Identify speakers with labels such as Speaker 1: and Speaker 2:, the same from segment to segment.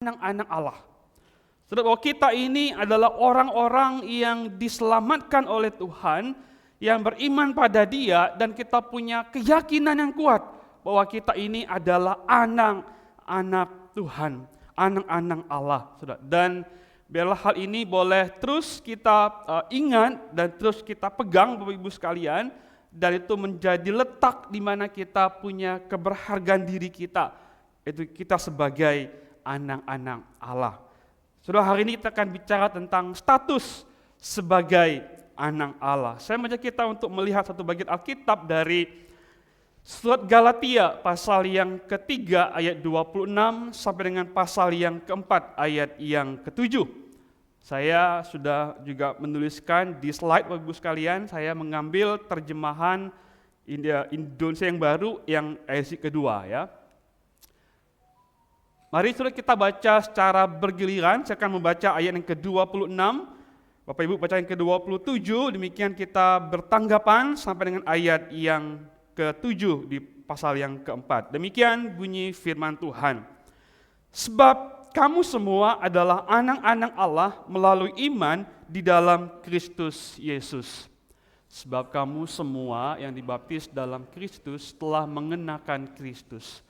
Speaker 1: anak-anak Allah. Saudara, bahwa kita ini adalah orang-orang yang diselamatkan oleh Tuhan, yang beriman pada Dia, dan kita punya keyakinan yang kuat bahwa kita ini adalah anak-anak Tuhan, anak-anak Allah. Saudara. Dan biarlah hal ini boleh terus kita ingat dan terus kita pegang Bapak Ibu sekalian, dan itu menjadi letak di mana kita punya keberhargaan diri kita, itu kita sebagai anak-anak Allah. Saudara, hari ini kita akan bicara tentang status sebagai anak Allah. Saya mengajak kita untuk melihat satu bagian Alkitab dari surat Galatia pasal yang ketiga ayat 26 sampai dengan pasal yang keempat ayat yang ketujuh. Saya sudah juga menuliskan di slide Bapak Ibu sekalian, saya mengambil terjemahan Indonesia yang baru yang edisi kedua ya. Mari saudara kita baca secara bergiliran. Saya akan membaca ayat yang ke-26, Bapak Ibu baca yang ke-27, demikian kita bertanggapan sampai dengan ayat yang ke-7 di pasal yang keempat. Demikian bunyi firman Tuhan. Sebab kamu semua adalah anak-anak Allah melalui iman di dalam Kristus Yesus. Sebab kamu semua yang dibaptis dalam Kristus telah mengenakan Kristus.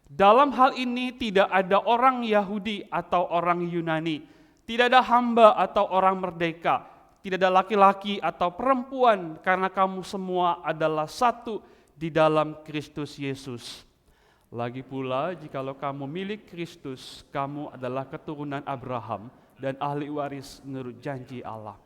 Speaker 1: Dalam hal ini tidak ada orang Yahudi atau orang Yunani, tidak ada hamba atau orang merdeka, tidak ada laki-laki atau perempuan, karena kamu semua adalah satu di dalam Kristus Yesus. Lagi pula, jikalau kamu milik Kristus, kamu adalah keturunan Abraham dan ahli waris menurut janji Allah.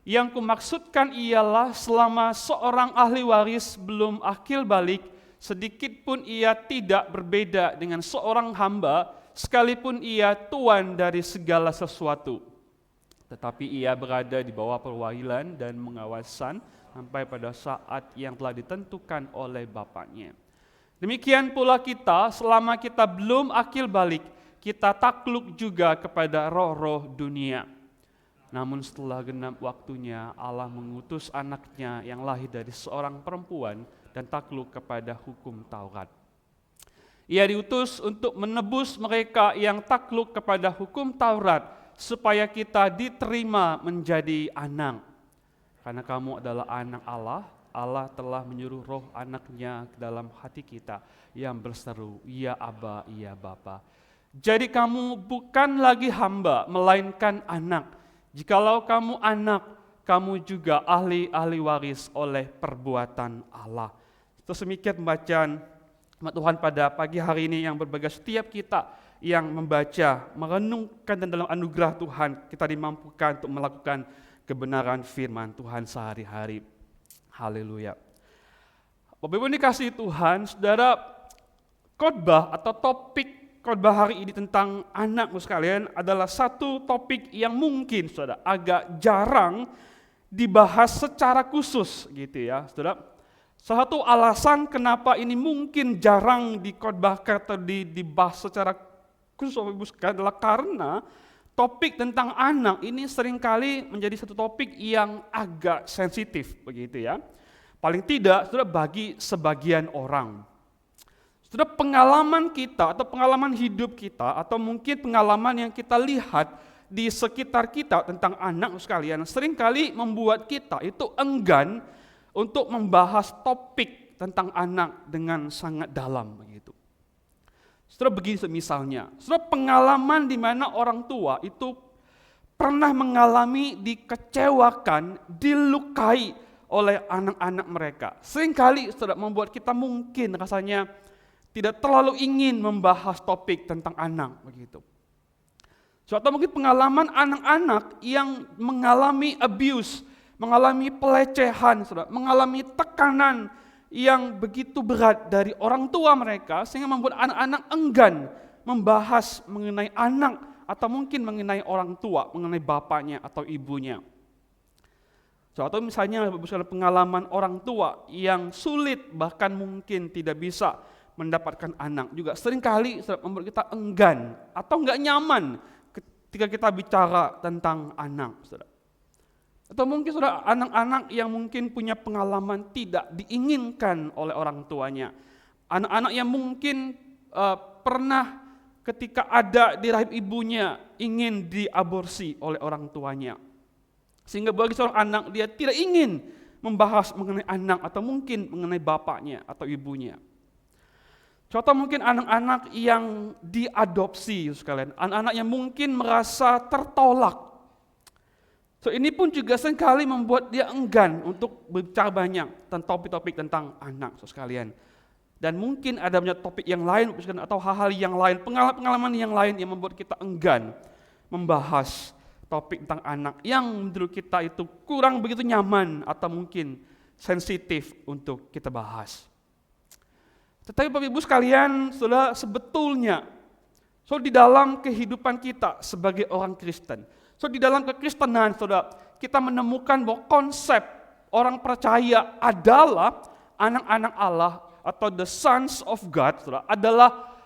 Speaker 1: Yang kumaksudkan ialah selama seorang ahli waris belum akil balik, sedikit pun ia tidak berbeda dengan seorang hamba, sekalipun ia tuan dari segala sesuatu. Tetapi ia berada di bawah perwakilan dan pengawasan sampai pada saat yang telah ditentukan oleh Bapaknya. Demikian pula kita, selama kita belum akil balik, kita takluk juga kepada roh-roh dunia. Namun setelah genap waktunya, Allah mengutus anaknya yang lahir dari seorang perempuan dan takluk kepada hukum Taurat. Ia diutus untuk menebus mereka yang takluk kepada hukum Taurat, supaya kita diterima menjadi anak. Karena kamu adalah anak Allah, Allah telah menyuruh roh anaknya ke dalam hati kita yang berseru, ya Aba, ya Bapa. Jadi kamu bukan lagi hamba, melainkan anak. Jikalau kamu anak, kamu juga ahli waris oleh perbuatan Allah. Terus demikian pembacaan Tuhan pada pagi hari ini yang berbagai setiap kita yang membaca, merenungkan dan dalam anugerah Tuhan kita dimampukan untuk melakukan kebenaran firman Tuhan sehari-hari. Haleluya. Bapak Ibu dikasihi Tuhan, saudara, khotbah atau topik khotbah hari ini tentang anakmu sekalian adalah satu topik yang mungkin saudara agak jarang dibahas secara khusus gitu ya, saudara. Salah satu alasan kenapa ini mungkin jarang dikhotbahkan atau dibahas secara khusus adalah karena topik tentang anak ini seringkali menjadi satu topik yang agak sensitif begitu ya. Paling tidak saudara bagi sebagian orang. Saudara, pengalaman kita atau pengalaman hidup kita atau mungkin pengalaman yang kita lihat di sekitar kita tentang anak sekalian seringkali membuat kita itu enggan untuk membahas topik tentang anak dengan sangat dalam begitu. Saudara, begini misalnya, saudara, pengalaman di mana orang tua itu pernah mengalami dikecewakan, dilukai oleh anak-anak mereka. Seringkali saudara membuat kita mungkin rasanya tidak terlalu ingin membahas topik tentang anak begitu. Atau mungkin pengalaman anak-anak yang mengalami abuse, mengalami pelecehan, saudara, mengalami tekanan yang begitu berat dari orang tua mereka sehingga membuat anak-anak enggan membahas mengenai anak atau mungkin mengenai orang tua, mengenai bapaknya atau ibunya. Atau misalnya pengalaman orang tua yang sulit bahkan mungkin tidak bisa mendapatkan anak juga seringkali membuat kita enggan atau enggak nyaman ketika kita bicara tentang anak, saudara. Atau mungkin saudara anak-anak yang mungkin punya pengalaman tidak diinginkan oleh orang tuanya. Anak-anak yang mungkin pernah ketika ada di rahim ibunya ingin diaborsi oleh orang tuanya. Sehingga bagi seorang anak dia tidak ingin membahas mengenai anak atau mungkin mengenai bapaknya atau ibunya. Contoh mungkin anak-anak yang diadopsi sekalian, anak-anak yang mungkin merasa tertolak. Ini pun juga seringkali membuat dia enggan untuk berbicara banyak tentang topik-topik tentang anak sekalian. Dan mungkin ada banyak topik yang lain atau hal-hal yang lain, pengalaman-pengalaman yang lain yang membuat kita enggan membahas topik tentang anak yang menurut kita itu kurang begitu nyaman atau mungkin sensitif untuk kita bahas. Tetapi Bapak Ibu sekalian, saudara, sebetulnya di dalam kehidupan kita sebagai orang Kristen, di dalam kekristenan, saudara, kita menemukan bahwa konsep orang percaya adalah anak-anak Allah atau the sons of God, saudara, adalah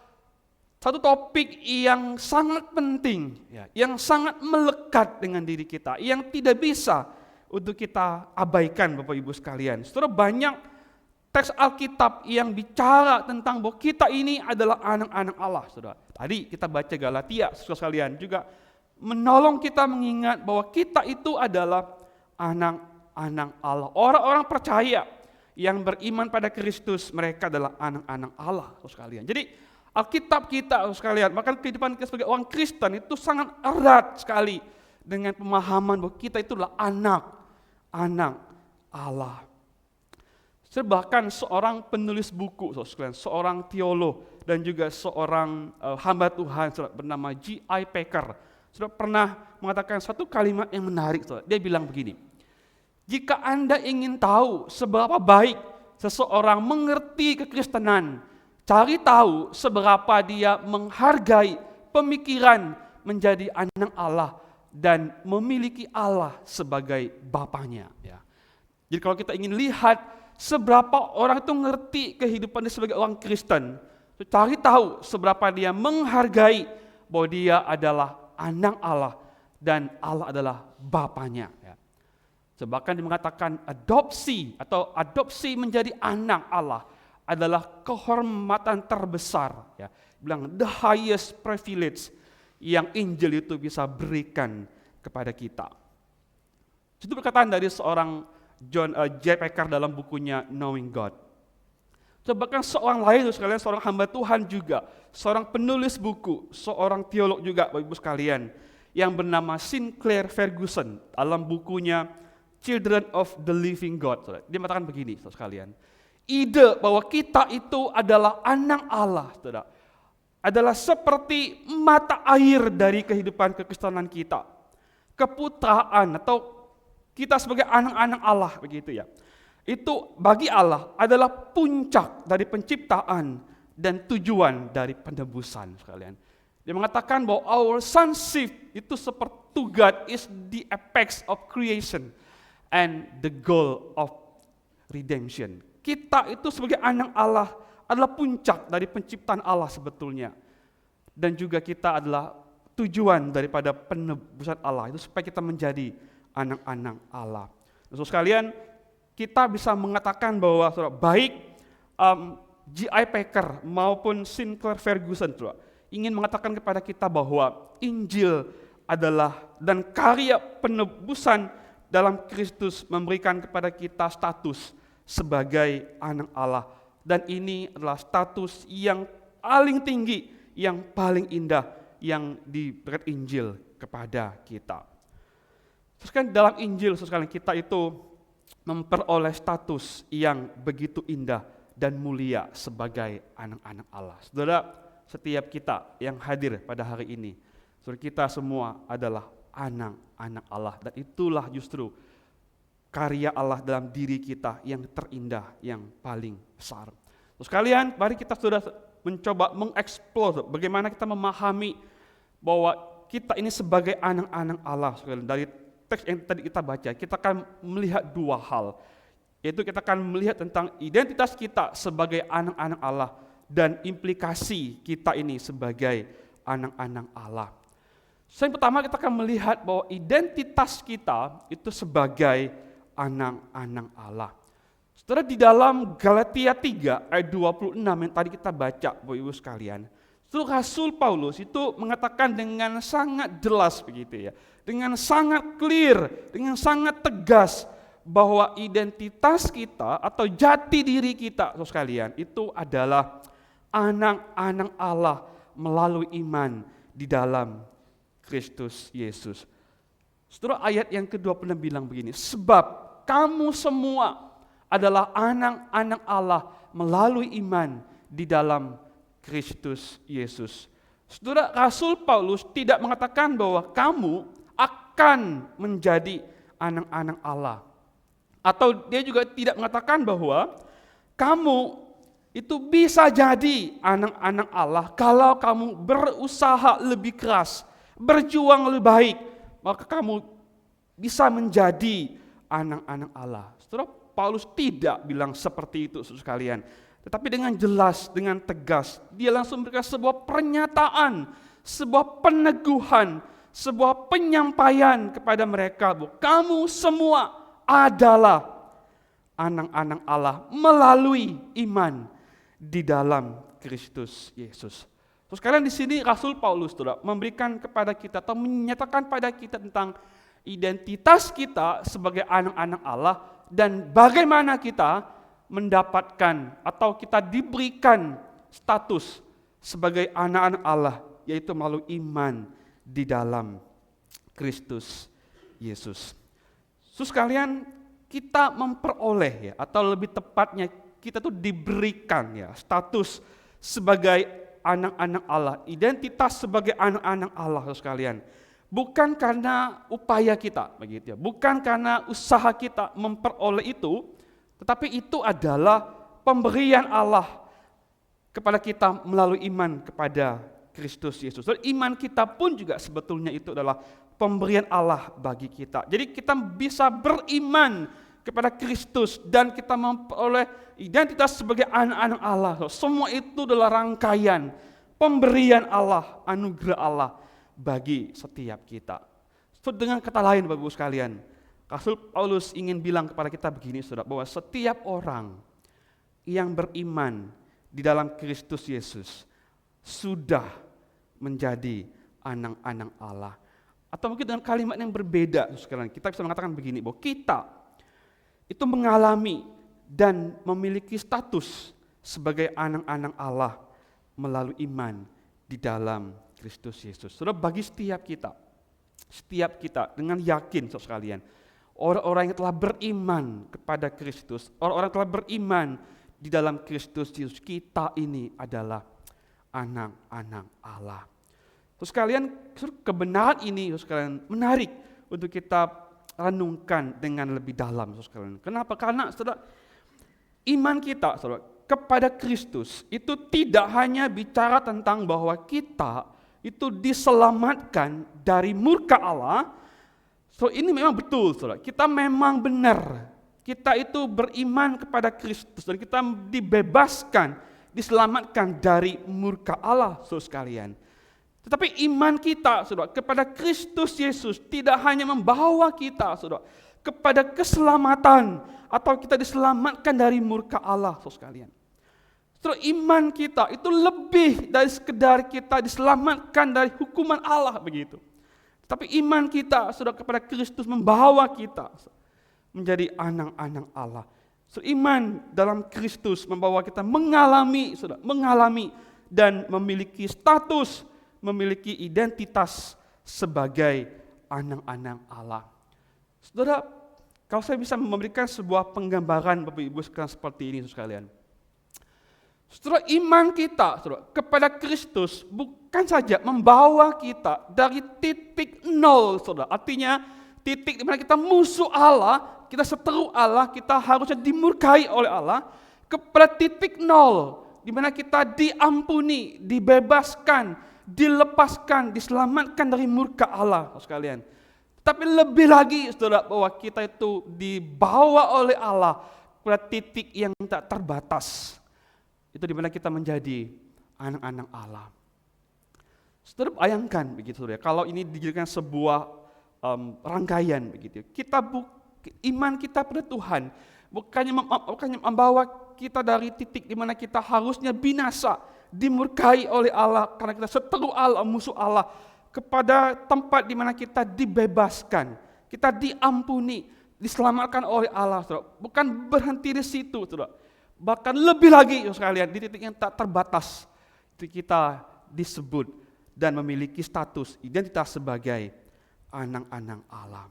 Speaker 1: satu topik yang sangat penting, yang sangat melekat dengan diri kita, yang tidak bisa untuk kita abaikan, Bapak Ibu sekalian. Saudara, banyak teks Alkitab yang bicara tentang bahwa kita ini adalah anak-anak Allah, saudara. Tadi kita baca Galatia, saudara sekalian, juga menolong kita mengingat bahwa kita itu adalah anak-anak Allah. Orang-orang percaya yang beriman pada Kristus, mereka adalah anak-anak Allah, saudara sekalian. Jadi Alkitab kita, saudara sekalian, bahkan kehidupan kita sebagai orang Kristen itu sangat erat sekali dengan pemahaman bahwa kita itu adalah anak-anak Allah. Bahkan seorang penulis buku, saudara sekalian, seorang teolog dan juga seorang hamba Tuhan, saudara, bernama J.I. Packer, sudah pernah mengatakan satu kalimat yang menarik. Dia bilang begini, jika Anda ingin tahu seberapa baik seseorang mengerti kekristenan, cari tahu seberapa dia menghargai pemikiran menjadi anak Allah dan memiliki Allah sebagai Bapanya. Jadi kalau kita ingin lihat seberapa orang itu ngerti kehidupannya sebagai orang Kristen, cari tahu seberapa dia menghargai bahwa dia adalah anak Allah dan Allah adalah Bapanya. Bahkan mengatakan adopsi atau adopsi menjadi anak Allah adalah kehormatan terbesar. Bilang the highest privilege yang Injil itu bisa berikan kepada kita. Itu perkataan dari seorang John J. Packer dalam bukunya Knowing God. Bahkan seorang lain, sekalian, seorang hamba Tuhan juga, seorang penulis buku, seorang teolog juga, Bapak Ibu sekalian, yang bernama Sinclair Ferguson dalam bukunya Children of the Living God. Dia mengatakan begini, saudara sekalian, ide bahwa kita itu adalah anak Allah, saudara, adalah seperti mata air dari kehidupan kekristenan kita, keputraan atau kita sebagai anak-anak Allah, begitu ya. Itu bagi Allah adalah puncak dari penciptaan dan tujuan dari penebusan sekalian. Dia mengatakan bahwa our sonship itu seperti to God is the apex of creation and the goal of redemption. Kita itu sebagai anak Allah adalah puncak dari penciptaan Allah sebetulnya. Dan juga kita adalah tujuan daripada penebusan Allah itu supaya kita menjadi anak-anak Allah. Saudara sekalian, kita bisa mengatakan bahwa baik J.I. Packer maupun Sinclair Ferguson ingin mengatakan kepada kita bahwa Injil adalah dan karya penebusan dalam Kristus memberikan kepada kita status sebagai anak Allah. Dan ini adalah status yang paling tinggi, yang paling indah yang diberikan Injil kepada kita. Terus kan dalam Injil sekalian kita itu memperoleh status yang begitu indah dan mulia sebagai anak-anak Allah. Saudara, setiap kita yang hadir pada hari ini, saudara, kita semua adalah anak-anak Allah, dan itulah justru karya Allah dalam diri kita yang terindah, yang paling besar. Terus kalian, mari kita sudah mencoba mengeksplor bagaimana kita memahami bahwa kita ini sebagai anak-anak Allah. Dari teks yang tadi kita baca, kita akan melihat dua hal, yaitu kita akan melihat tentang identitas kita sebagai anak-anak Allah dan implikasi kita ini sebagai anak-anak Allah. Yang pertama, kita akan melihat bahwa identitas kita itu sebagai anak-anak Allah. Saudara, di dalam Galatia 3 ayat 26 yang tadi kita baca, Bapak Ibu sekalian, Rasul Paulus itu mengatakan dengan sangat jelas begitu ya, dengan sangat clear, dengan sangat tegas bahwa identitas kita atau jati diri kita, saudara sekalian, itu adalah anak-anak Allah melalui iman di dalam Kristus Yesus. Saudara, ayat yang ke-26 bilang begini, sebab kamu semua adalah anak-anak Allah melalui iman di dalam Kristus Yesus. Saudara, Rasul Paulus tidak mengatakan bahwa kamu akan menjadi anak-anak Allah. Atau dia juga tidak mengatakan bahwa kamu itu bisa jadi anak-anak Allah kalau kamu berusaha lebih keras, berjuang lebih baik, maka kamu bisa menjadi anak-anak Allah. Saudara, Paulus tidak bilang seperti itu, saudara sekalian. Tetapi dengan jelas, dengan tegas, dia langsung memberikan sebuah pernyataan, sebuah peneguhan, sebuah penyampaian kepada mereka bahwa kamu semua adalah anak-anak Allah melalui iman di dalam Kristus Yesus. Terus kalian di sini Rasul Paulus memberikan kepada kita atau menyatakan pada kita tentang identitas kita sebagai anak-anak Allah dan bagaimana kita mendapatkan atau kita diberikan status sebagai anak-anak Allah, yaitu melalui iman di dalam Kristus Yesus. Terus kalian kita memperoleh ya, atau lebih tepatnya kita tuh diberikan ya status sebagai anak-anak Allah, identitas sebagai anak-anak Allah sekalian. Bukan karena upaya kita begitu ya, bukan karena usaha kita memperoleh itu, tetapi itu adalah pemberian Allah kepada kita melalui iman kepada Kristus Yesus. Dan iman kita pun juga sebetulnya itu adalah pemberian Allah bagi kita. Jadi kita bisa beriman kepada Kristus dan kita memperoleh identitas sebagai anak-anak Allah. Semua itu adalah rangkaian pemberian Allah, anugerah Allah bagi setiap kita. So, dengan kata lain Bapak Ibu sekalian, Rasul Paulus ingin bilang kepada kita begini, saudara, bahwa setiap orang yang beriman di dalam Kristus Yesus sudah menjadi anak-anak Allah. Atau mungkin dengan kalimat yang berbeda, sekarang kita bisa mengatakan begini, bahwa kita itu mengalami dan memiliki status sebagai anak-anak Allah melalui iman di dalam Kristus Yesus. Saudara, bagi setiap kita dengan yakin saudara sekalian, orang-orang yang telah beriman kepada Kristus, orang-orang yang telah beriman di dalam Kristus Yesus, kita ini adalah anak-anak Allah. Terus kalian, kebenaran ini terus kalian menarik untuk kita renungkan dengan lebih dalam. Terus kalian, kenapa? Karena saudara, iman kita saudara, kepada Kristus itu tidak hanya bicara tentang bahwa kita itu diselamatkan dari murka Allah. So ini memang betul, saudara. Kita memang benar. Kita itu beriman kepada Kristus dan kita dibebaskan, diselamatkan dari murka Allah, saudara sekalian. Tetapi iman kita, saudara, kepada Kristus Yesus tidak hanya membawa kita, saudara, kepada keselamatan atau kita diselamatkan dari murka Allah, saudara sekalian. Saudara, iman kita itu lebih dari sekedar kita diselamatkan dari hukuman Allah begitu. Tapi iman kita sudah kepada Kristus membawa kita menjadi anak-anak Allah. So, iman dalam Kristus membawa kita mengalami dan memiliki status, memiliki identitas sebagai anak-anak Allah. Saudara, kalau saya bisa memberikan sebuah penggambaran Bapak Ibu sekalian seperti ini sekalian. Saudara, iman kita saudara, kepada Kristus bukan saja membawa kita dari titik nol, saudara. Artinya titik di mana kita musuh Allah, kita seteru Allah, kita harusnya dimurkai oleh Allah, kepada titik nol, di mana kita diampuni, dibebaskan, dilepaskan, diselamatkan dari murka Allah, sekalian. Tapi lebih lagi, saudara, bahwa kita itu dibawa oleh Allah kepada titik yang tak terbatas. Itu di mana kita menjadi anak-anak Allah. Saudara bayangkan begitu saudara, kalau ini dijadikan sebuah rangkaian begitu. Iman kita pada Tuhan bukannya membawa kita dari titik di mana kita harusnya binasa dimurkai oleh Allah karena kita seteru Allah, musuh Allah, kepada tempat di mana kita dibebaskan, kita diampuni, diselamatkan oleh Allah, saudara. Bukan berhenti di situ, saudara. Bahkan lebih lagi, sekalian, di titik yang tak terbatas, itu kita disebut dan memiliki status identitas sebagai anak-anak Allah.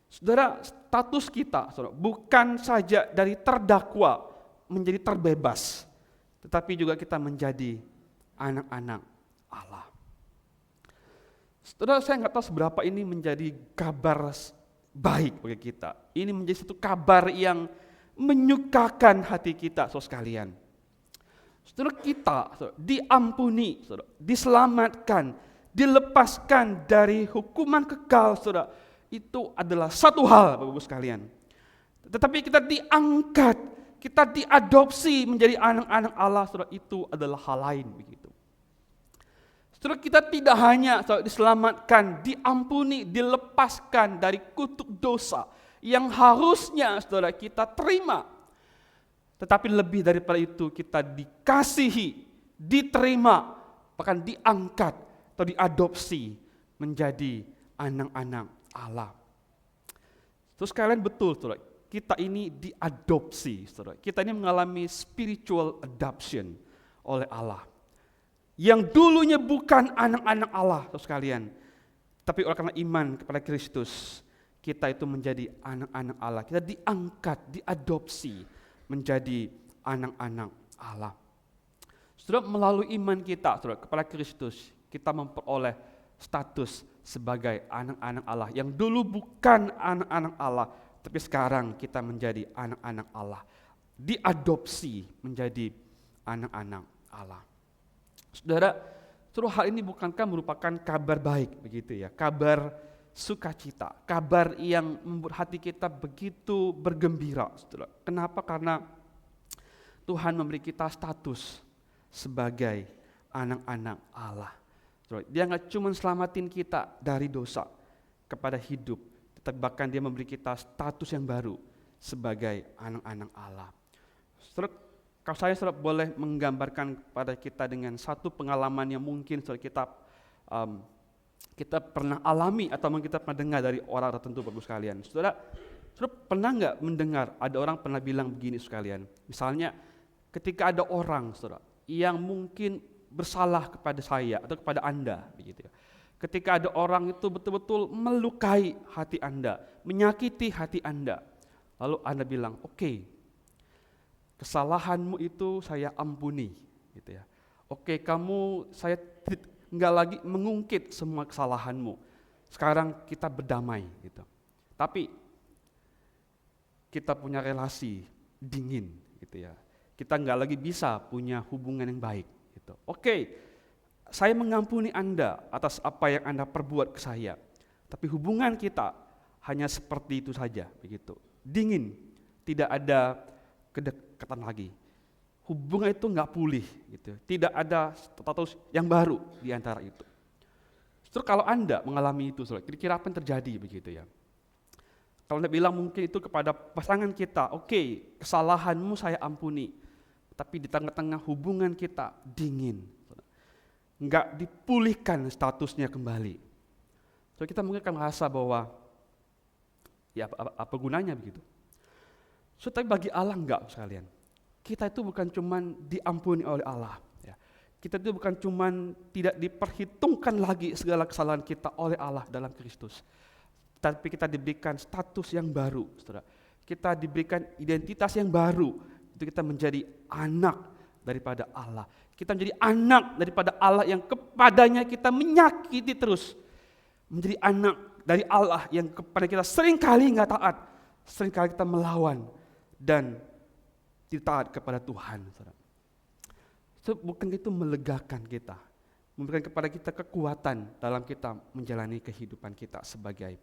Speaker 1: Saudara, status kita, saudara, bukan saja dari terdakwa menjadi terbebas, tetapi juga kita menjadi anak-anak Allah. Saudara, saya nggak tahu seberapa ini menjadi kabar baik bagi kita. Ini menjadi satu kabar yang menyukakan hati kita, saudara sekalian. Saudara, kita diampuni, saudara, diselamatkan, dilepaskan dari hukuman kekal, saudara. Itu adalah satu hal, Bapak-Ibu sekalian. Tetapi kita diangkat, kita diadopsi menjadi anak-anak Allah, saudara, itu adalah hal lain begitu. Saudara, kita tidak hanya diselamatkan, diampuni, dilepaskan dari kutuk dosa yang harusnya saudara kita terima. Tetapi lebih daripada itu, kita dikasihi, diterima, bahkan diangkat atau diadopsi menjadi anak-anak Allah. Terus kalian betul, saudara, kita ini diadopsi, saudara. Kita ini mengalami spiritual adoption oleh Allah. Yang dulunya bukan anak-anak Allah, saudara sekalian, tapi oleh karena iman kepada Kristus, kita itu menjadi anak-anak Allah. Kita diangkat, diadopsi menjadi anak-anak Allah. Saudara, melalui iman kita, saudara, kepada Kristus, kita memperoleh status sebagai anak-anak Allah. Yang dulu bukan anak-anak Allah, tapi sekarang kita menjadi anak-anak Allah. Diadopsi menjadi anak-anak Allah. Saudara, hal ini bukankah merupakan kabar baik begitu ya? Kabar sukacita, kabar yang membuat hati kita begitu bergembira, saudara. Kenapa? Karena Tuhan memberi kita status sebagai anak-anak Allah. Saudara, Dia nggak cuma selamatin kita dari dosa kepada hidup, tetapi bahkan Dia memberi kita status yang baru sebagai anak-anak Allah. Saudara, kalau saya boleh menggambarkan kepada kita dengan satu pengalaman yang mungkin kita pernah alami atau mungkin kita pernah dengar dari orang tertentu, Bapak sekalian. Saudara pernah nggak mendengar ada orang pernah bilang begini sekalian? Misalnya ketika ada orang, saudara, yang mungkin bersalah kepada saya atau kepada Anda, begitu ya. Ketika ada orang itu betul-betul melukai hati Anda, menyakiti hati Anda, lalu Anda bilang, oke, kesalahanmu itu saya ampuni, gitu ya. Oke, saya nggak lagi mengungkit semua kesalahanmu. Sekarang kita berdamai, gitu. Tapi kita punya relasi dingin, gitu ya. Kita nggak lagi bisa punya hubungan yang baik, gitu. Oke, saya mengampuni Anda atas apa yang Anda perbuat ke saya. Tapi hubungan kita hanya seperti itu saja, begitu. Dingin, tidak ada kedekatan lagi. Hubungan itu nggak pulih, gitu. Tidak ada status yang baru di antara itu. Justru kalau Anda mengalami itu, kira-kira apa yang terjadi begitu ya? Kalau Anda bilang mungkin itu kepada pasangan kita, oke, kesalahanmu saya ampuni, tapi di tengah-tengah hubungan kita dingin, nggak dipulihkan statusnya kembali. So kita mungkin akan merasa bahwa ya apa gunanya begitu. So, tapi bagi Allah enggak sekalian. Kita itu bukan cuman diampuni oleh Allah. Ya. Kita itu bukan cuman tidak diperhitungkan lagi segala kesalahan kita oleh Allah dalam Kristus. Tapi kita diberikan status yang baru. Saudara. Kita diberikan identitas yang baru. Itu kita menjadi anak daripada Allah. Kita menjadi anak daripada Allah yang kepadanya kita menyakiti terus. Menjadi anak dari Allah yang kepada kita seringkali enggak taat. Seringkali kita melawan. Dan tidak taat kepada Tuhan. So, bukan itu melegakan kita, memberikan kepada kita kekuatan dalam kita menjalani kehidupan kita sebagai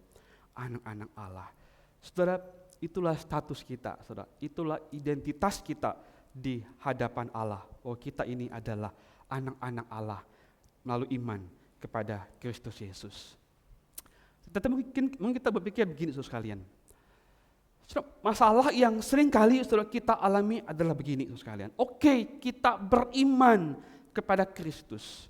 Speaker 1: anak-anak Allah. Saudara, itulah status kita, saudara. Itulah identitas kita di hadapan Allah. Oh, kita ini adalah anak-anak Allah melalui iman kepada Kristus Yesus. Tetapi mungkin kita berpikir begini, saudara sekalian. Masalah yang sering kali saudara kita alami adalah begini sekalian. Oke, kita beriman kepada Kristus.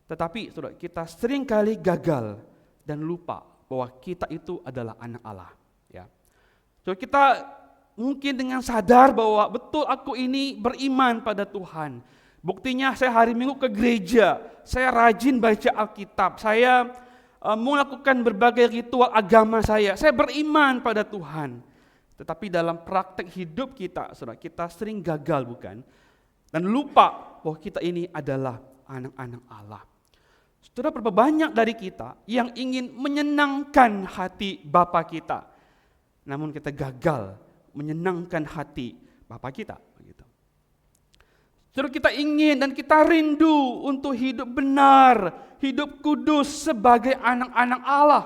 Speaker 1: Tetapi saudara, kita sering kali gagal dan lupa bahwa kita itu adalah anak Allah. Ya. So, kita mungkin dengan sadar bahwa betul aku ini beriman pada Tuhan. Buktinya saya hari Minggu ke gereja, saya rajin baca Alkitab, saya melakukan berbagai ritual agama saya beriman pada Tuhan. Tetapi dalam praktek hidup kita, saudara, kita sering gagal bukan? Dan lupa bahwa kita ini adalah anak-anak Allah. Saudara, berapa banyak dari kita yang ingin menyenangkan hati Bapa kita, namun kita gagal menyenangkan hati Bapa kita. Begitu. Saudara, kita ingin dan kita rindu untuk hidup benar, hidup kudus sebagai anak-anak Allah.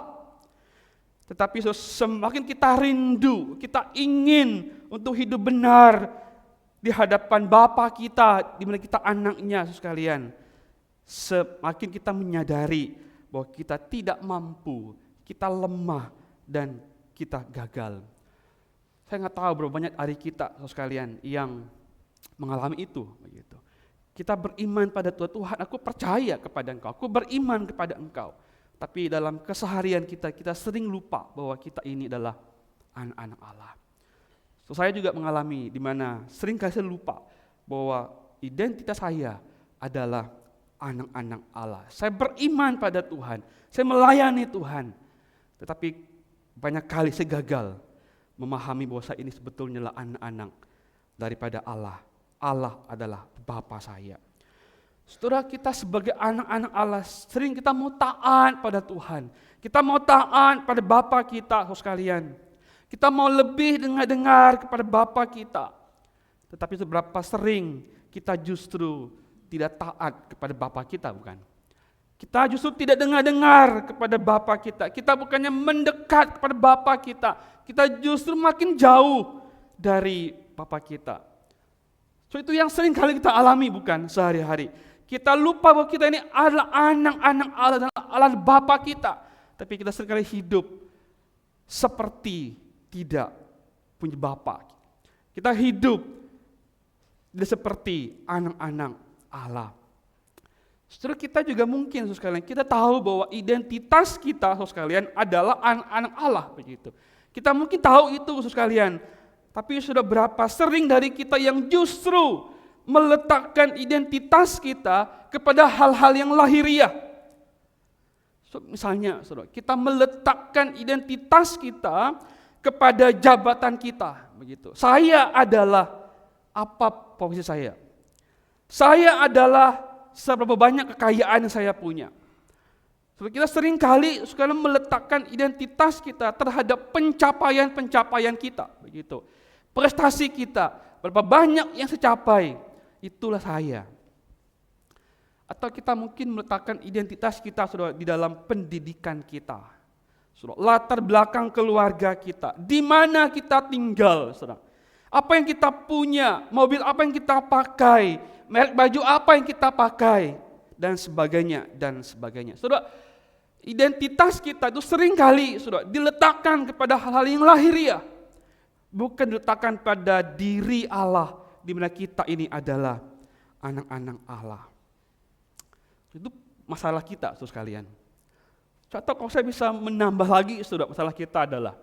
Speaker 1: Tetapi semakin kita rindu, kita ingin untuk hidup benar di hadapan Bapa kita, di mana kita anaknya sekalian, semakin kita menyadari bahwa kita tidak mampu, kita lemah dan kita gagal. Saya nggak tahu berapa banyak hari kita sekalian yang mengalami itu. Begitu. Kita beriman pada Tuhan, aku percaya kepada Engkau, aku beriman kepada Engkau. Tapi dalam keseharian kita sering lupa bahwa kita ini adalah anak-anak Allah. So, saya juga mengalami di mana sering kali saya lupa bahwa identitas saya adalah anak-anak Allah. Saya beriman pada Tuhan, saya melayani Tuhan. Tetapi banyak kali saya gagal memahami bahwa saya ini sebetulnya adalah anak-anak daripada Allah. Allah adalah Bapa saya. Saudara, kita sebagai anak-anak Allah sering kita mau taat pada Tuhan. Kita mau taat pada Bapa kita, sekalian. Kita mau lebih dengar kepada Bapa kita. Tetapi seberapa sering kita justru tidak taat kepada Bapa kita, bukan? Kita justru tidak dengar kepada Bapa kita. Kita bukannya mendekat kepada Bapa kita. Kita justru makin jauh dari Bapa kita. So, itu yang sering kali kita alami, bukan, sehari-hari. Kita lupa bahwa kita ini adalah anak-anak Allah dan Allah Bapa kita. Tapi kita seringkali hidup seperti tidak punya Bapa. Kita hidup tidak seperti anak-anak Allah. Saudara, kita juga mungkin sekalian kita tahu bahwa identitas kita sekalian adalah anak-anak Allah begitu. Kita mungkin tahu itu sekalian. Tapi sudah berapa sering dari kita yang justru meletakkan identitas kita kepada hal-hal yang lahiriah. So, misalnya, saudara, kita meletakkan identitas kita kepada jabatan kita, begitu. Saya adalah apa posisi saya? Saya adalah seberapa banyak kekayaan yang saya punya. So, kita sering kali sekarang meletakkan identitas kita terhadap pencapaian-pencapaian kita, begitu. Prestasi kita, berapa banyak yang saya capai. Itulah saya. Atau kita mungkin meletakkan identitas kita saudara, di dalam pendidikan kita. Saudara, latar belakang keluarga kita. Di mana kita tinggal. Saudara. Apa yang kita punya. Mobil apa yang kita pakai. Merek baju apa yang kita pakai. Dan sebagainya. Dan sebagainya. Saudara, identitas kita itu seringkali saudara, diletakkan kepada hal-hal yang lahiriah. Bukan diletakkan pada diri Allah. Di mana kita ini adalah anak-anak Allah. Itu masalah kita, saudara sekalian. Contoh kalau saya bisa menambah lagi, saudara, masalah kita adalah,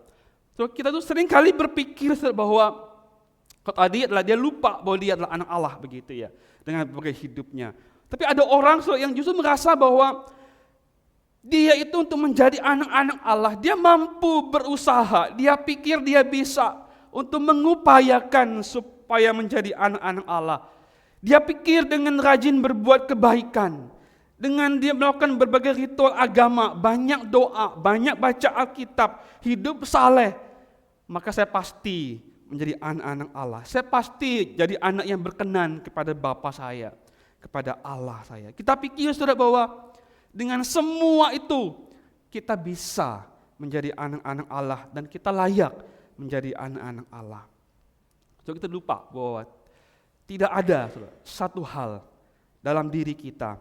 Speaker 1: saudara, kita tuh sering kali berpikir saudara, bahwa tadi adalah dia lupa bahwa dia adalah anak Allah, begitu ya, dengan berbagai hidupnya. Tapi ada orang saudara, yang justru merasa bahwa dia itu untuk menjadi anak-anak Allah, dia mampu berusaha, dia pikir dia bisa untuk mengupayakan supaya menjadi anak-anak Allah. Dia pikir dengan rajin berbuat kebaikan, dengan dia melakukan berbagai ritual agama, banyak doa, banyak baca Alkitab, hidup saleh, maka saya pasti menjadi anak-anak Allah. Saya pasti jadi anak yang berkenan kepada Bapa saya, kepada Allah saya. Kita pikir saudara bahwa dengan semua itu kita bisa menjadi anak-anak Allah dan kita layak menjadi anak-anak Allah. So, kita lupa bahwa tidak ada satu hal dalam diri kita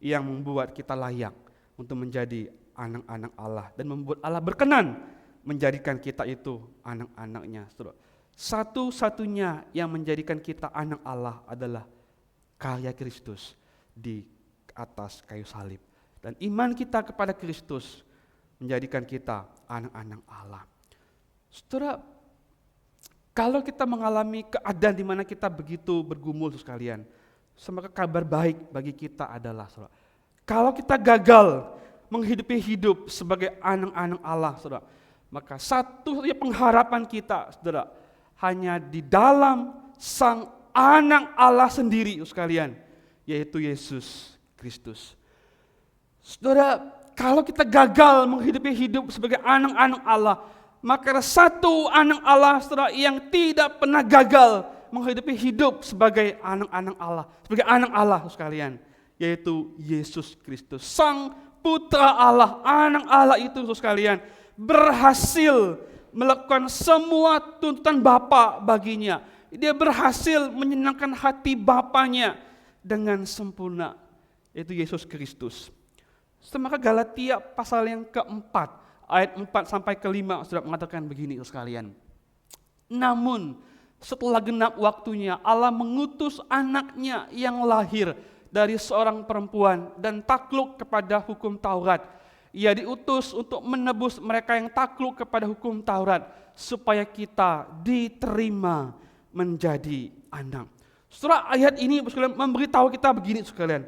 Speaker 1: yang membuat kita layak untuk menjadi anak-anak Allah dan membuat Allah berkenan menjadikan kita itu anak-anaknya. Saudara. Satu-satunya yang menjadikan kita anak Allah adalah karya Kristus di atas kayu salib. Dan iman kita kepada Kristus menjadikan kita anak-anak Allah. Saudara, kalau kita mengalami keadaan di mana kita begitu bergumul sekalian, maka kabar baik bagi kita adalah, saudara, kalau kita gagal menghidupi hidup sebagai anak-anak Allah, saudara, maka satu-satunya pengharapan kita, saudara, hanya di dalam Sang Anak Allah sendiri, sekalian, yaitu Yesus Kristus. Saudara, kalau kita gagal menghidupi hidup sebagai anak-anak Allah, maka ada satu anak Allah, saudara, yang tidak pernah gagal menghidupi hidup sebagai anak-anak Allah, sebagai anak Allah sekalian, yaitu Yesus Kristus, Sang Putra Allah, anak Allah itu sekalian, berhasil melakukan semua tuntutan Bapa baginya. Dia berhasil menyenangkan hati Bapanya dengan sempurna, yaitu Yesus Kristus. Maka Galatia pasal yang keempat, ayat 4 sampai ke-5 sudah mengatakan begini sekalian. Namun setelah genap waktunya Allah mengutus anaknya yang lahir dari seorang perempuan dan takluk kepada hukum Taurat. Ia diutus untuk menebus mereka yang takluk kepada hukum Taurat supaya kita diterima menjadi anak. Setelah ayat ini memberitahu kita begini sekalian,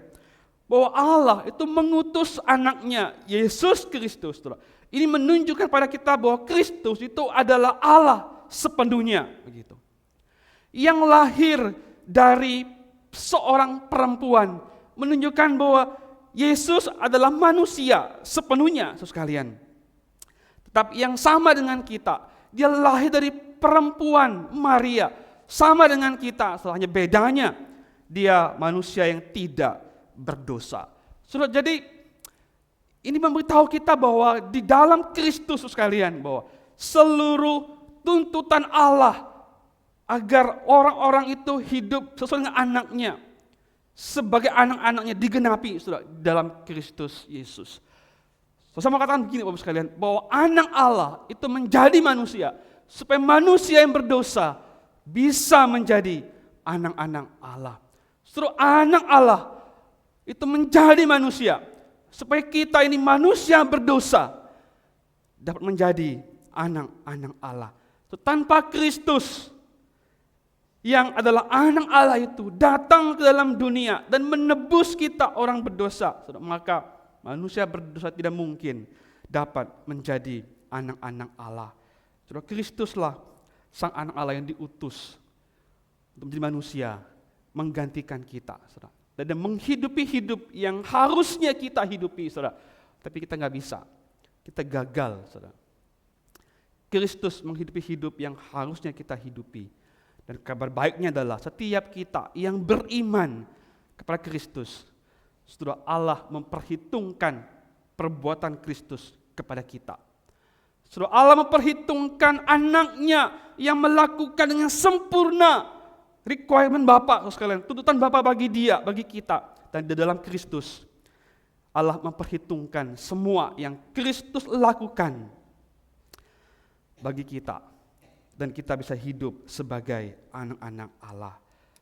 Speaker 1: bahwa Allah itu mengutus anaknya Yesus Kristus. Ini menunjukkan pada kita bahwa Kristus itu adalah Allah sepenuhnya, begitu. Yang lahir dari seorang perempuan, menunjukkan bahwa Yesus adalah manusia sepenuhnya, sekalian. Tetapi yang sama dengan kita, dia lahir dari perempuan Maria, sama dengan kita, hanya bedanya dia manusia yang tidak berdosa. Saudara, jadi ini memberitahu kita bahwa di dalam Kristus sekalian, bahwa seluruh tuntutan Allah agar orang-orang itu hidup sesuai dengan anaknya, sebagai anak-anaknya digenapi, saudara, dalam Kristus Yesus. Saya mau katakan begini Bapak sekalian, bahwa anak Allah itu menjadi manusia, supaya manusia yang berdosa bisa menjadi anak-anak Allah. Saudara, anak Allah itu menjadi manusia, supaya kita ini manusia berdosa dapat menjadi anak-anak Allah. Tanpa Kristus yang adalah anak Allah itu datang ke dalam dunia dan menebus kita orang berdosa, maka manusia berdosa tidak mungkin dapat menjadi anak-anak Allah. Saudara, Kristuslah Sang anak Allah yang diutus untuk menjadi manusia, menggantikan kita, saudara. Dan menghidupi hidup yang harusnya kita hidupi, saudara. Tapi kita nggak bisa, kita gagal, saudara. Kristus menghidupi hidup yang harusnya kita hidupi. Dan kabar baiknya adalah setiap kita yang beriman kepada Kristus, saudara, Allah memperhitungkan perbuatan Kristus kepada kita. Saudara, Allah memperhitungkan anaknya yang melakukan dengan sempurna requirement Bapa sekalian, tuntutan Bapa bagi dia, bagi kita. Dan di dalam Kristus Allah memperhitungkan semua yang Kristus lakukan bagi kita, dan kita bisa hidup sebagai anak-anak Allah.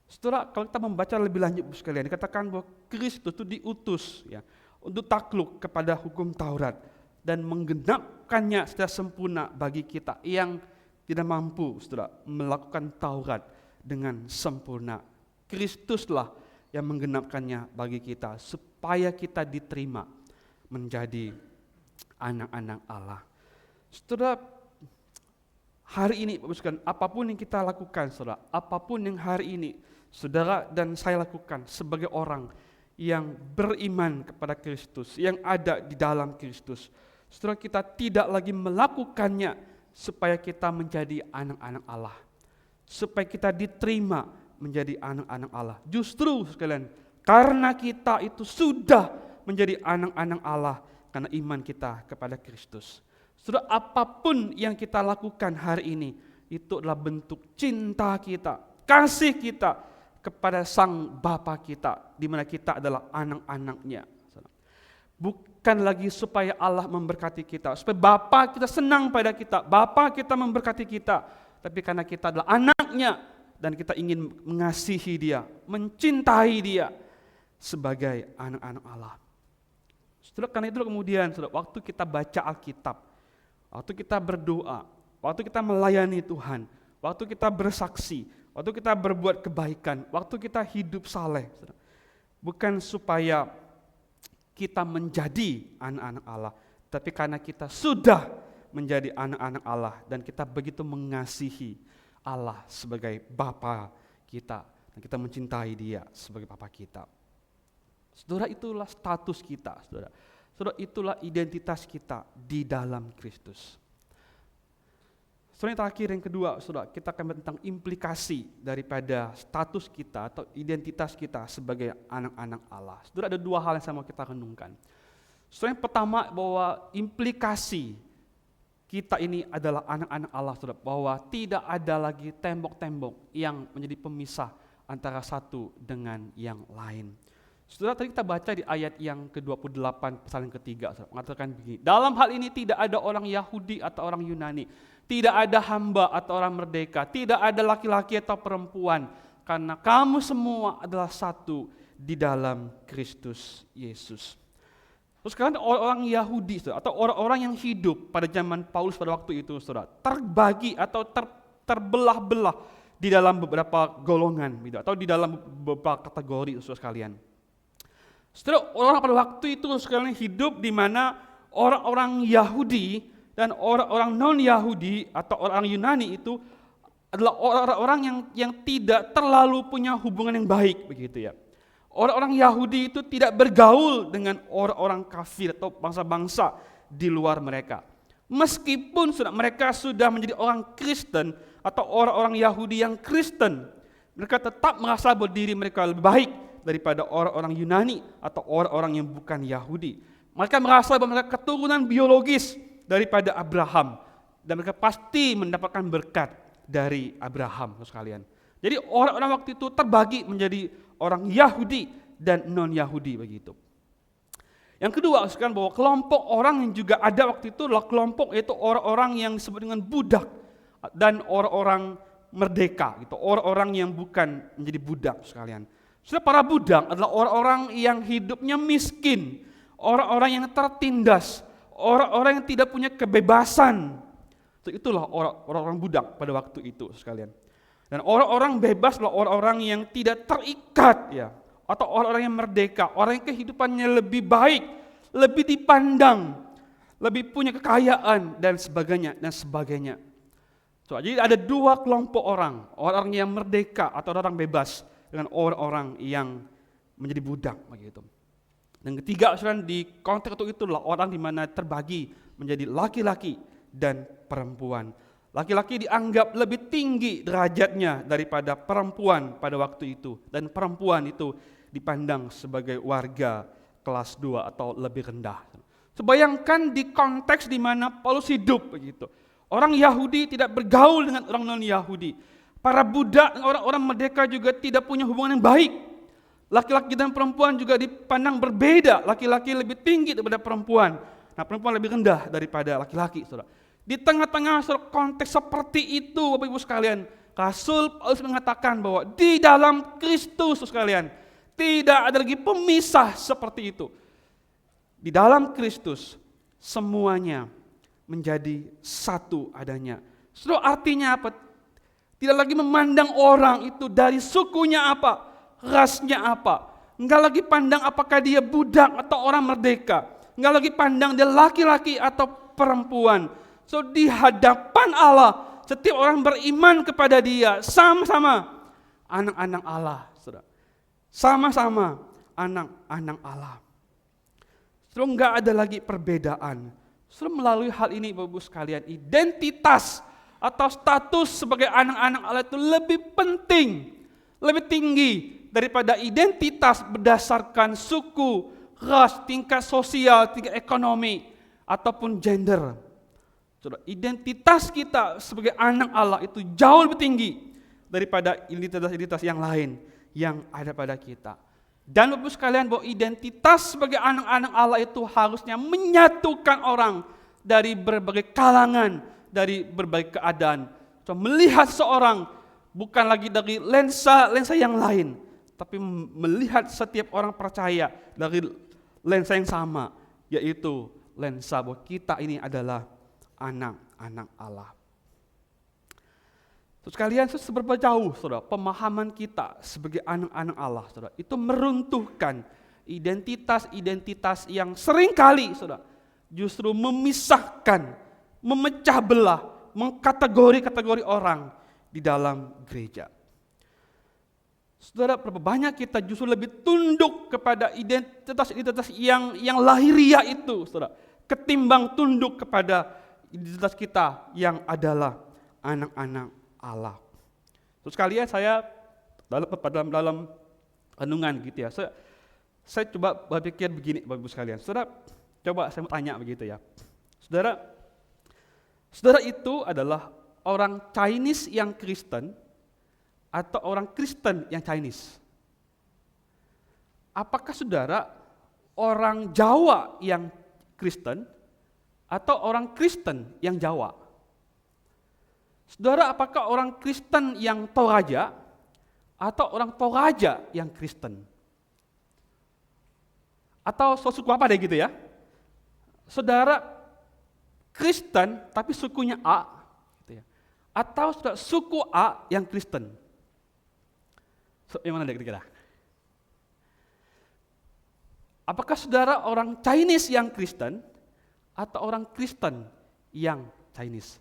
Speaker 1: Saudara, kalau kita membaca lebih lanjut sekalian, dikatakan bahwa Kristus itu diutus ya untuk takluk kepada hukum Taurat dan menggenapkannya secara sempurna bagi kita yang tidak mampu, saudara, melakukan Taurat dengan sempurna. Kristuslah yang menggenapkannya bagi kita supaya kita diterima menjadi anak-anak Allah. Saudara, hari ini apapun yang kita lakukan, saudara, apapun yang hari ini saudara dan saya lakukan sebagai orang yang beriman kepada Kristus, yang ada di dalam Kristus, saudara, kita tidak lagi melakukannya supaya kita menjadi anak-anak Allah, supaya kita diterima menjadi anak-anak Allah. Justru sekalian, karena kita itu sudah menjadi anak-anak Allah karena iman kita kepada Kristus. Saudara, apapun yang kita lakukan hari ini itu adalah bentuk cinta kita, kasih kita kepada Sang Bapa kita, di mana kita adalah anak-anaknya. Bukan lagi supaya Allah memberkati kita, supaya Bapa kita senang pada kita, Bapa kita memberkati kita, tapi karena kita adalah anaknya dan kita ingin mengasihi Dia, mencintai Dia sebagai anak-anak Allah. Saudara, karena itu kemudian saudara, waktu kita baca Alkitab, waktu kita berdoa, waktu kita melayani Tuhan, waktu kita bersaksi, waktu kita berbuat kebaikan, waktu kita hidup saleh, saudara, bukan supaya kita menjadi anak-anak Allah, tapi karena kita sudah menjadi anak-anak Allah dan kita begitu mengasihi Allah sebagai Bapa kita dan kita mencintai Dia sebagai Bapa kita. Saudara, itulah status kita, saudara. Saudara, itulah identitas kita di dalam Kristus. Saudara, yang terakhir, yang kedua, saudara, kita akan tentang implikasi daripada status kita atau identitas kita sebagai anak-anak Allah. Saudara, ada dua hal yang saya mau kita renungkan. Saudara, yang pertama, bahwa implikasi kita ini adalah anak-anak Allah, saudara, bahwa tidak ada lagi tembok-tembok yang menjadi pemisah antara satu dengan yang lain. Saudara, tadi kita baca di ayat yang ke-28 pasal yang ketiga, saudara, mengatakan begini, dalam hal ini tidak ada orang Yahudi atau orang Yunani, tidak ada hamba atau orang merdeka, tidak ada laki-laki atau perempuan, karena kamu semua adalah satu di dalam Kristus Yesus. Terus sekarang orang Yahudi, saudara, atau orang-orang yang hidup pada zaman Paulus pada waktu itu, saudara, terbagi atau terbelah-belah di dalam beberapa golongan, atau di dalam beberapa kategori, saudara sekalian. Saudara, orang pada waktu itu sekalian hidup di mana orang-orang Yahudi dan orang-orang non-Yahudi atau orang Yunani itu adalah orang-orang yang tidak terlalu punya hubungan yang baik, begitu ya. Orang-orang Yahudi itu tidak bergaul dengan orang-orang kafir atau bangsa-bangsa di luar mereka. Meskipun mereka sudah menjadi orang Kristen atau orang-orang Yahudi yang Kristen, mereka tetap merasa bahwa diri mereka lebih baik daripada orang-orang Yunani atau orang-orang yang bukan Yahudi. Mereka merasa bahwa mereka keturunan biologis daripada Abraham dan mereka pasti mendapatkan berkat dari Abraham, sekalian. Jadi orang-orang waktu itu terbagi menjadi orang Yahudi dan non-Yahudi, begitu. Yang kedua, sekarang bahwa kelompok orang yang juga ada waktu itu adalah kelompok yaitu orang-orang yang disebut dengan budak dan orang-orang merdeka, gitu. Orang-orang yang bukan menjadi budak, sekalian. Sudah, para budak adalah orang-orang yang hidupnya miskin, orang-orang yang tertindas, orang-orang yang tidak punya kebebasan. Itulah orang-orang budak pada waktu itu, sekalian. Dan orang-orang bebas adalah orang-orang yang tidak terikat, ya, atau orang-orang yang merdeka, orang yang kehidupannya lebih baik, lebih dipandang, lebih punya kekayaan dan sebagainya dan sebagainya. Jadi ada dua kelompok orang yang merdeka atau orang bebas dengan orang-orang yang menjadi budak, begitu. Dan ketiga, di konteks itu adalah orang di mana terbagi menjadi laki-laki dan perempuan. Laki-laki dianggap lebih tinggi derajatnya daripada perempuan pada waktu itu, dan perempuan itu dipandang sebagai warga kelas 2 atau lebih rendah. Bayangkan di konteks di mana Paulus hidup, begitu. Orang Yahudi tidak bergaul dengan orang non-Yahudi. Para budak dan orang-orang merdeka juga tidak punya hubungan yang baik. Laki-laki dan perempuan juga dipandang berbeda. Laki-laki lebih tinggi daripada perempuan. Nah, perempuan lebih rendah daripada laki-laki, saudara. Di tengah-tengah konteks seperti itu, Bapak Ibu sekalian, Rasul Paulus mengatakan bahwa di dalam Kristus, sekalian, tidak ada lagi pemisah seperti itu. Di dalam Kristus semuanya menjadi satu adanya. Saudara, artinya apa? Tidak lagi memandang orang itu dari sukunya apa, rasnya apa. Enggak lagi pandang apakah dia budak atau orang merdeka. Enggak lagi pandang dia laki-laki atau perempuan. So, di hadapan Allah, setiap orang beriman kepada Dia sama-sama anak-anak Allah, saudara. Sama-sama anak-anak Allah. Saudara, enggak ada lagi perbedaan. Saudara, melalui hal ini, Bapak Ibu sekalian, identitas atau status sebagai anak-anak Allah itu lebih penting, lebih tinggi daripada identitas berdasarkan suku, ras, tingkat sosial, tingkat ekonomi, ataupun gender. Saudara, identitas kita sebagai anak Allah itu jauh lebih tinggi daripada identitas-identitas yang lain yang ada pada kita. Dan Bapak Ibu sekalian, bahwa identitas sebagai anak-anak Allah itu harusnya menyatukan orang dari berbagai kalangan, dari berbagai keadaan. So, melihat seorang bukan lagi dari lensa yang lain, tapi melihat setiap orang percaya dari lensa yang sama, yaitu lensa bahwa kita ini adalah anak-anak Allah. Terus kalian seberapa jauh, saudara, pemahaman kita sebagai anak-anak Allah, saudara, itu meruntuhkan identitas-identitas yang seringkali, saudara, justru memisahkan, memecah belah, mengkategori-kategori orang di dalam gereja. Saudara, berapa banyak kita justru lebih tunduk kepada identitas-identitas yang lahiriah itu, saudara, ketimbang tunduk kepada identitas kita yang adalah anak-anak Allah. Terus kalian saya dalam renungan gitu ya. Saya coba berpikir begini Bapak Ibu sekalian. Saudara, coba saya mau tanya begitu ya. Saudara itu adalah orang Chinese yang Kristen atau orang Kristen yang Chinese? Apakah saudara orang Jawa yang Kristen atau orang Kristen yang Jawa? Saudara, apakah orang Kristen yang Toraja atau orang Toraja yang Kristen? Atau suku apa deh gitu ya? Saudara Kristen tapi sukunya A, gitu ya. Atau saudara suku A yang Kristen? Yang mana deh kira-kira? Apakah saudara orang Chinese yang Kristen atau orang Kristen yang Chinese?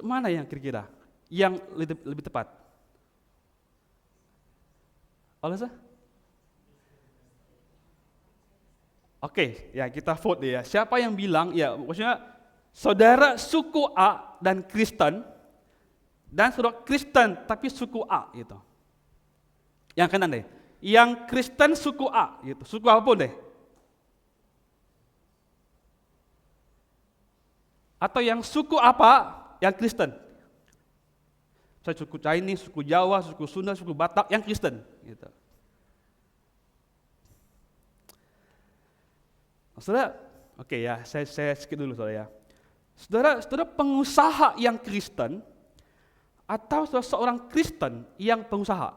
Speaker 1: Mana yang kira-kira yang lebih tepat? Oleh saya? Oke, ya kita vote deh ya. Siapa yang bilang ya, maksudnya saudara suku A dan Kristen dan saudara Kristen tapi suku A gitu. Yang kanan deh. Yang Kristen suku A gitu. Suku apapun deh. Atau yang suku apa? Yang Kristen. Saya suku Chinese, suku Jawa, suku Sunda, suku Batak, yang Kristen. Gitu. Saudara, oke ya, saya skip dulu saudara ya. Saudara pengusaha yang Kristen atau saudara seorang Kristen yang pengusaha?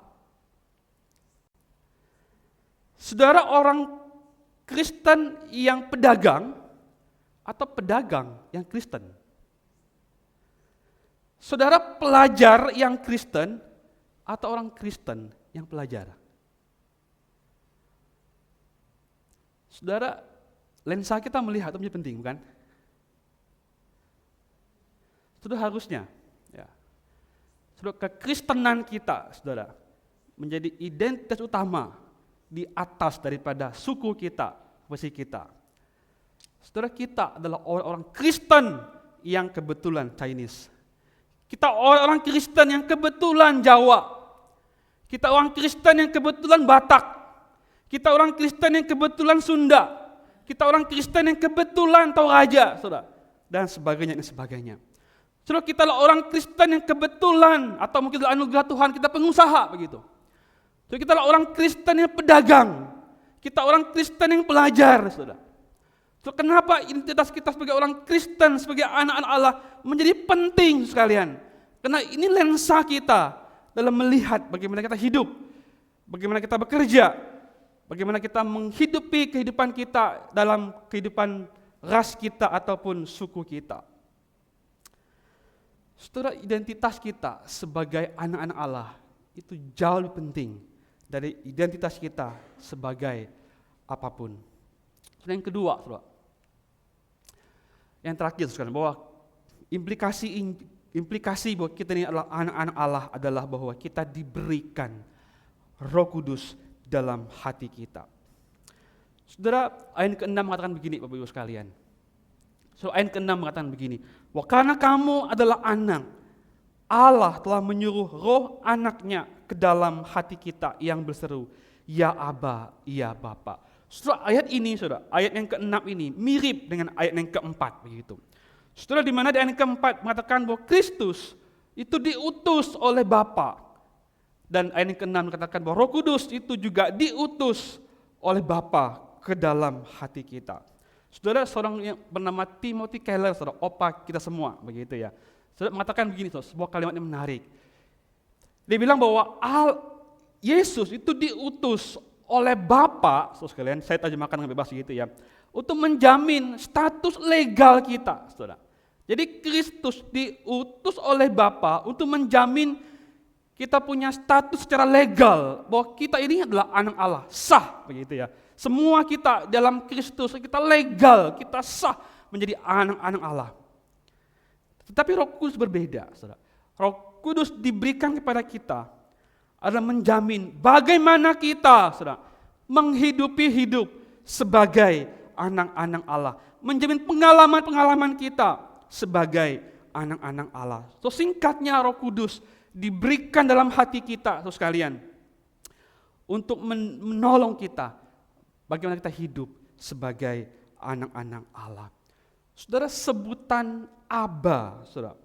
Speaker 1: Saudara orang Kristen yang pedagang atau pedagang yang Kristen? Saudara pelajar yang Kristen atau orang Kristen yang pelajar? Saudara, lensa kita melihat itu menjadi penting, bukan? Saudara harusnya, ya. Saudara kekristenan kita, saudara, menjadi identitas utama di atas daripada suku kita, profesi kita. Saudara, kita adalah orang Kristen yang kebetulan Chinese. Kita orang Kristen yang kebetulan Jawa. Kita orang Kristen yang kebetulan Batak. Kita orang Kristen yang kebetulan Sunda. Kita orang Kristen yang kebetulan Toraja, saudara. Dan sebagainya, dan sebagainya. Saudara, kita adalah orang Kristen yang kebetulan, atau mungkin adalah anugerah Tuhan, kita pengusaha, begitu. Saudara, kita adalah orang Kristen yang pedagang. Kita orang Kristen yang pelajar, saudara. So, kenapa identitas kita sebagai orang Kristen, sebagai anak-anak Allah menjadi penting sekalian? Karena ini lensa kita dalam melihat bagaimana kita hidup, bagaimana kita bekerja, bagaimana kita menghidupi kehidupan kita dalam kehidupan ras kita ataupun suku kita. Saudara, identitas kita sebagai anak-anak Allah itu jauh lebih penting dari identitas kita sebagai apapun. Yang kedua, saudara, yang terakhir sekarang, bahwa implikasi bahwa kita ini adalah anak-anak Allah adalah bahwa kita diberikan Roh Kudus dalam hati kita. Saudara, ayat ke-6 mengatakan begini, Bapak Ibu sekalian. So, ayat ke-6 mengatakan begini, bahwa karena kamu adalah anak, Allah telah menyuruh roh anaknya ke dalam hati kita yang berseru, ya Aba, ya Bapa. Saudara, ayat ini, saudara, ayat yang ke-6 ini mirip dengan ayat yang ke-4 begitu. Saudara, di mana di ayat yang ke-4 mengatakan bahwa Kristus itu diutus oleh Bapa Dan ayat yang ke-6 katakan bahwa Roh Kudus itu juga diutus oleh Bapa ke dalam hati kita. Saudara, seorang yang bernama Timothy Keller, saudara, opa kita semua, begitu ya. Saudara mengatakan begini, saudara, sebuah kalimat yang menarik. Dia bilang bahwa Yesus itu diutus oleh Bapa, saudara sekalian, saya terjemahkan dengan bebas gitu ya, untuk menjamin status legal kita, saudara. Jadi Kristus diutus oleh Bapa untuk menjamin kita punya status secara legal bahwa kita ini adalah anak Allah, sah, begitu ya. Semua kita dalam Kristus, kita legal, kita sah menjadi anak-anak Allah. Tetapi Roh Kudus berbeda, saudara. Roh Kudus diberikan kepada kita adalah menjamin bagaimana kita, saudara, menghidupi hidup sebagai anak-anak Allah. Menjamin pengalaman-pengalaman kita sebagai anak-anak Allah. So singkatnya, Roh Kudus diberikan dalam hati kita, saudara sekalian, untuk menolong kita bagaimana kita hidup sebagai anak-anak Allah. Saudara, sebutan Aba, saudara,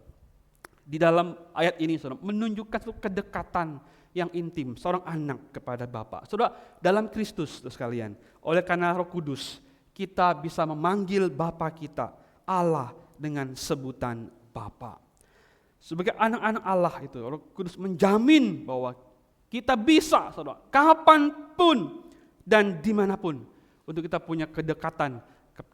Speaker 1: di dalam ayat ini, saudara, menunjukkan suatu kedekatan yang intim seorang anak kepada Bapa. Saudara, dalam Kristus, saudara sekalian, oleh karena Roh Kudus, kita bisa memanggil Bapa kita, Allah, dengan sebutan Bapa. Sebagai anak-anak Allah itu, Roh Kudus menjamin bahwa kita bisa, saudara, kapanpun dan dimanapun, untuk kita punya kedekatan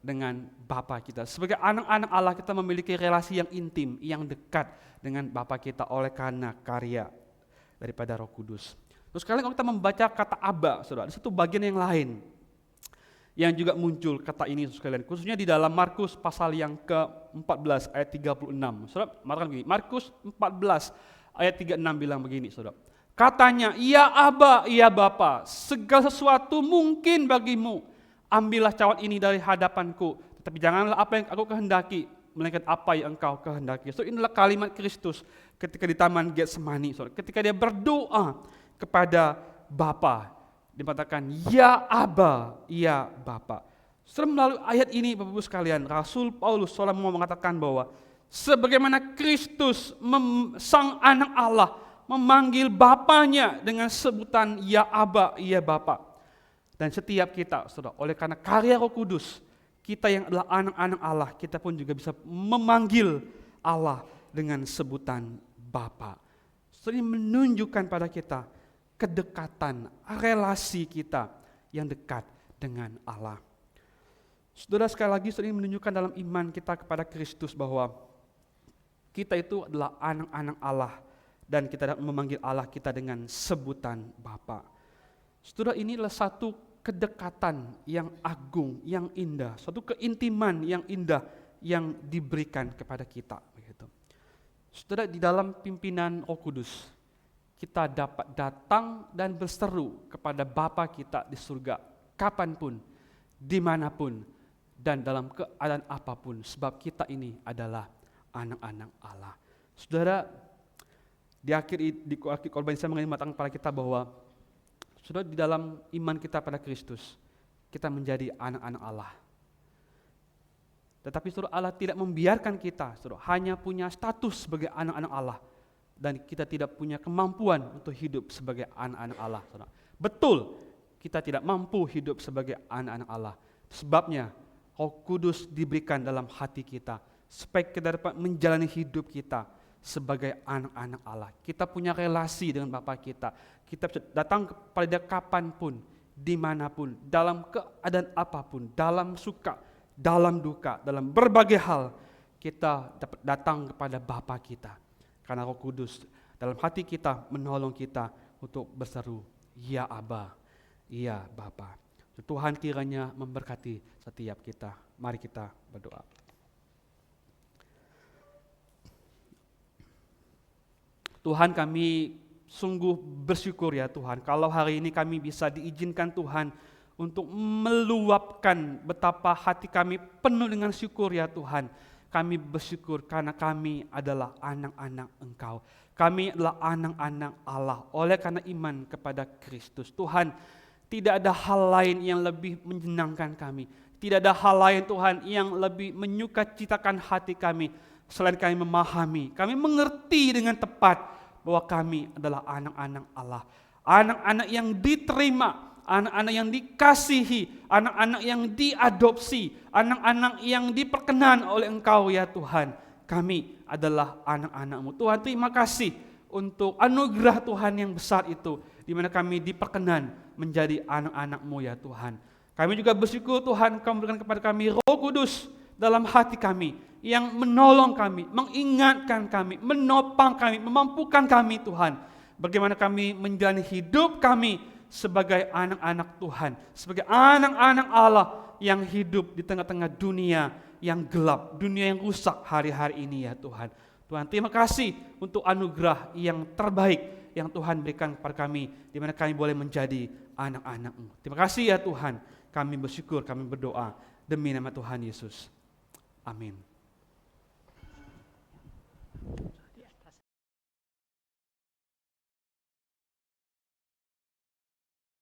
Speaker 1: dengan Bapa kita. Sebagai anak-anak Allah, kita memiliki relasi yang intim, yang dekat dengan Bapa kita oleh karena karya daripada Roh Kudus. Terus kalian kalau kita membaca kata Aba, saudara, ada satu bagian yang lain yang juga muncul kata ini, sekalian, khususnya di dalam Markus pasal yang ke-14 ayat 36. Saudara, mengatakan begini, Markus 14 ayat 36 bilang begini, saudara. Katanya, "Ya Aba, ya Bapa, segala sesuatu mungkin bagimu. Ambillah cawan ini dari hadapanku, tetapi janganlah apa yang aku kehendaki, melainkan apa yang engkau kehendaki." So, inilah kalimat Kristus ketika di Taman Getsemani, saudara. Ketika dia berdoa kepada Bapa, dikatakan, "Ya Aba, ya Bapa." Setelah melalui ayat ini, Bapak-Ibu sekalian, Rasul Paulus seolah mau mengatakan bahwa sebagaimana Kristus, sang anak Allah, memanggil Bapanya dengan sebutan ya Aba, ya Bapa. Dan setiap kita, saudara, oleh karena karya Roh Kudus, kita yang adalah anak-anak Allah, kita pun juga bisa memanggil Allah dengan sebutan Bapa. Sering menunjukkan pada kita kedekatan, relasi kita yang dekat dengan Allah. Saudara, sekali lagi sering menunjukkan dalam iman kita kepada Kristus bahwa kita itu adalah anak-anak Allah dan kita dapat memanggil Allah kita dengan sebutan Bapa. Saudara, ini adalah satu kedekatan yang agung, yang indah, suatu keintiman yang indah yang diberikan kepada kita. Begitu. Saudara, di dalam pimpinan Roh Kudus, kita dapat datang dan berseru kepada Bapa kita di surga, kapanpun, dimanapun, dan dalam keadaan apapun, sebab kita ini adalah anak-anak Allah. Saudara, di akhir khotbah saya mengatakan kepada kita bahwa saudara, di dalam iman kita pada Kristus, kita menjadi anak-anak Allah. Tetapi saudara, Allah tidak membiarkan kita, saudara, hanya punya status sebagai anak-anak Allah, dan kita tidak punya kemampuan untuk hidup sebagai anak-anak Allah. Saudara. Betul, kita tidak mampu hidup sebagai anak-anak Allah. Sebabnya Roh Kudus diberikan dalam hati kita, supaya kita dapat menjalani hidup kita sebagai anak-anak Allah. Kita punya relasi dengan Bapa kita. Kita bisa datang kepada Dia kapanpun, dimanapun, dalam keadaan apapun, dalam suka, dalam duka, dalam berbagai hal, kita dapat datang kepada Bapa kita. Karena Roh Kudus dalam hati kita menolong kita untuk berseru, "Ya Aba, ya Bapa." Tuhan kiranya memberkati setiap kita. Mari kita berdoa. Tuhan, kami sungguh bersyukur ya Tuhan, kalau hari ini kami bisa diizinkan Tuhan untuk meluapkan betapa hati kami penuh dengan syukur ya Tuhan. Kami bersyukur karena kami adalah anak-anak Engkau. Kami adalah anak-anak Allah oleh karena iman kepada Kristus. Tuhan, tidak ada hal lain yang lebih menyenangkan kami. Tidak ada hal lain Tuhan yang lebih menyukacitakan hati kami selain kami memahami, kami mengerti dengan tepat bahwa kami adalah anak-anak Allah. Anak-anak yang diterima, anak-anak yang dikasihi, anak-anak yang diadopsi, anak-anak yang diperkenan oleh Engkau ya Tuhan. Kami adalah anak-anak-Mu. Tuhan, terima kasih untuk anugerah Tuhan yang besar itu, di mana kami diperkenan menjadi anak-anak-Mu ya Tuhan. Kami juga bersyukur Tuhan, Kau memberikan kepada kami Roh Kudus dalam hati kami, yang menolong kami, mengingatkan kami, menopang kami, memampukan kami Tuhan. Bagaimana kami menjalani hidup kami sebagai anak-anak Tuhan, sebagai anak-anak Allah yang hidup di tengah-tengah dunia yang gelap, dunia yang rusak hari-hari ini ya Tuhan. Tuhan, terima kasih untuk anugerah yang terbaik yang Tuhan berikan kepada kami, di mana kami boleh menjadi anak-anak-Mu. Terima kasih ya Tuhan, kami bersyukur, kami berdoa demi nama Tuhan Yesus. Amin.